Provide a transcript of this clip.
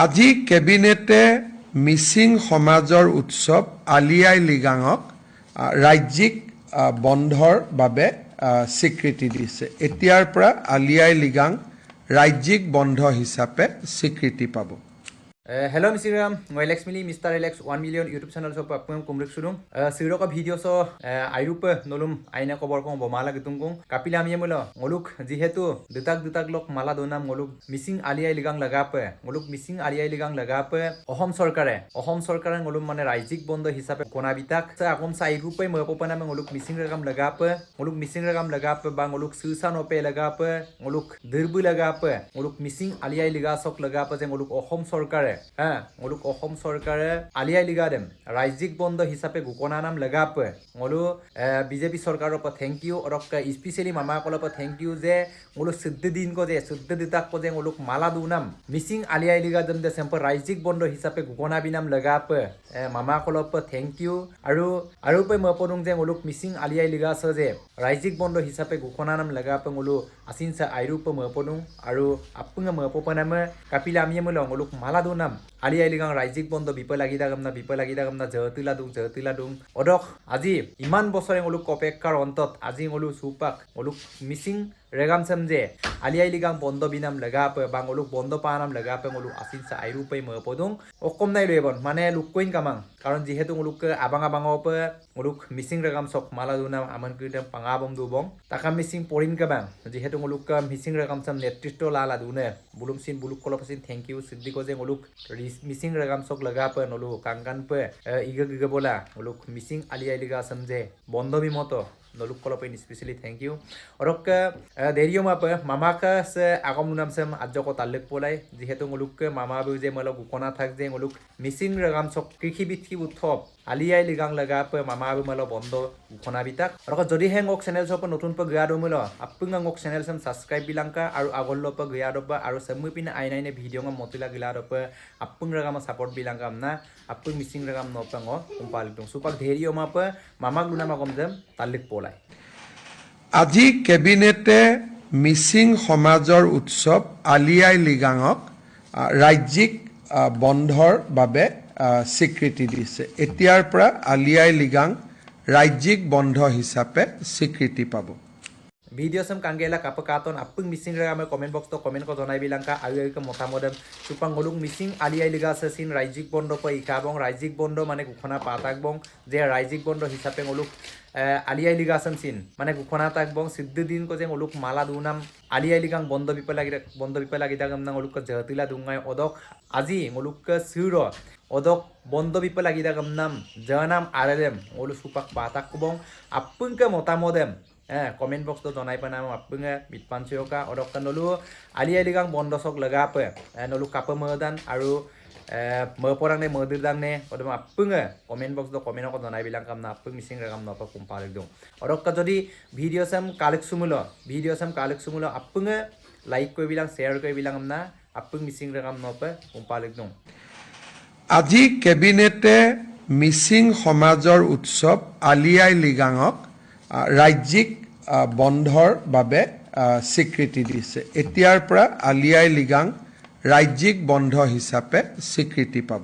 আজি কেবিনেটে মিচিং সমাজৰ উৎসৱ আলিয়াই লিগাঙক ৰাজ্যিক বন্ধৰ বাবে স্বীকৃতি দিছে। এতিয়াৰ পৰা আলিয়াই লিগাং ৰাজ্যিক বন্ধ হিচাপে স্বীকৃতি পাব। Hello Mr. Alex Mili Mr. Alex 1 million YouTube channel so papum kumrik sudung siro ka video so ayup nolum aina kobor ko bomala gitungkung kapila amiemula ngoluk jihetu dutak lok mala donam ngoluk missing Aye Ligang lagape ngoluk missing Aye Ligang lagape Assam সরকারে ngolum mane raijik bondo hisabe kona bitak sa akom sa irupe mopopana ngoluk missing ragam lagape ba ngoluk susan ope lagape ngoluk dirbu lagape ngoluk missing Aye Liga sok lagape je ngoluk Assam সরকারে ngoluk Assam সরকারে Aye Liga dem raijik bondo hisabe gukona nam lagape ngolu BJP সরকারের উপর thank U অরক specially মামা কল উপর thank U যে ngolu 14 দিন ko je 14 দিতাক ko je ngoluk mala dunam missing Aye Liga dem de semper raijik bondo hisabe gukona binam lagape মামা কল উপর thank U আৰু pay মপদুং যে ngoluk missing Aye Liga se je raijik bondo hisabe gukona nam lagape ngolu asin sa airu pe mopodung আৰু apunga mopopanama kapila amiemula ngoluk mala dunam Aye Ligang raijik bondo bipalagi dagam na jatila dung odok আজি ইমান বছৰে ngoluk অপেক্ষাৰ অন্তত আজি ngolu সুপাক ngoluk missing regam samje Aye Ligang bondo binam lagape ba ngoluk bondo panam lagape ngolu asin sa airu pe mopodung okom nai lebon mane lukkoin kamang karon jihetu ngoluk abang ope ngoluk missing regam sok mala dunam aman kidam pangabom dubong takam missing porin kabang jihetu ngoluk missing regam sam netritto lala dune buluk kolopasin thank you siddiko je ngoluk missing regam sok lagape nolu kangan pe iga bola ngoluk missing Aye Liga samje bondo bimoto noluk kolopain especially thank you orok deriyo mape mama ka se agam nunam sem ajjo ko talek polai jihetu ngoluk mama bu je mala gukona thak je ngoluk missing regam sok kৃষিভিত্তিক উৎসৱ Aye Ligang lagape mama bu mala bondo gukona bitak orok jodi hengok channel sop notun pa gya domilo appunga ngok channel sem subscribe bilangka aru agollo pa gya doba aru samui pin ainaine video ngam motila gila dopa appung regam support bilangka amna appung missing regam no pango kumpal tung supak deriyo mape mama luna magom jam talik polai আজি কেবিনেটে মিচিং সমাজৰ উৎসৱ আলিয়াই লিগাঙক ৰাজ্যিক বন্ধৰ বাবে স্বীকৃতি দিছে। এতিয়াৰ পৰা আলিয়াই লিগাং ৰাজ্যিক বন্ধ হিচাপে স্বীকৃতি পাব। video sam kangela kapakaton appung missing regam comment box to comment ko jonai bilangka ayu motamodem supang ngoluk missing Aye Liga sin raijik bondo pa ikabong raijik bondo mane gukhona patakbong je raijik bondo hisabe ngoluk Aye Liga sin mane gukhona takbong siddhi din ko je ngoluk mala dunam Aye Ligang bondo bipalagi dagam na ngoluk jatila dungai odok আজি ngoluk siro odok bondo bipalagi dagam nam janam arelem ngoluk supak patak kubong appung ke motamodem comment box to jonai panam appunga mitpansioka odok nolu Aye Ligang bondo sok lagape nolu kape merdan aru merporang ne merdirang ne odom appunga comment box to comment ko jonai bilang kam na appung missing regam no pa kumpalik dong odok ka jodi video sam kalek sumulo appunga like koi bilang share koi bilang amna appung missing regam no pa kumpalik dong আজি কেবিনেটে মিচিং সমাজৰ উৎসৱ আলিয়াই লিগাঙক ৰাজ্যিক বন্ধৰ বাবে স্বীকৃতি দিছে। এতিয়াৰ পৰা আলিয়াই লিগাং ৰাজ্যিক বন্ধ হিচাপে স্বীকৃতি পাব।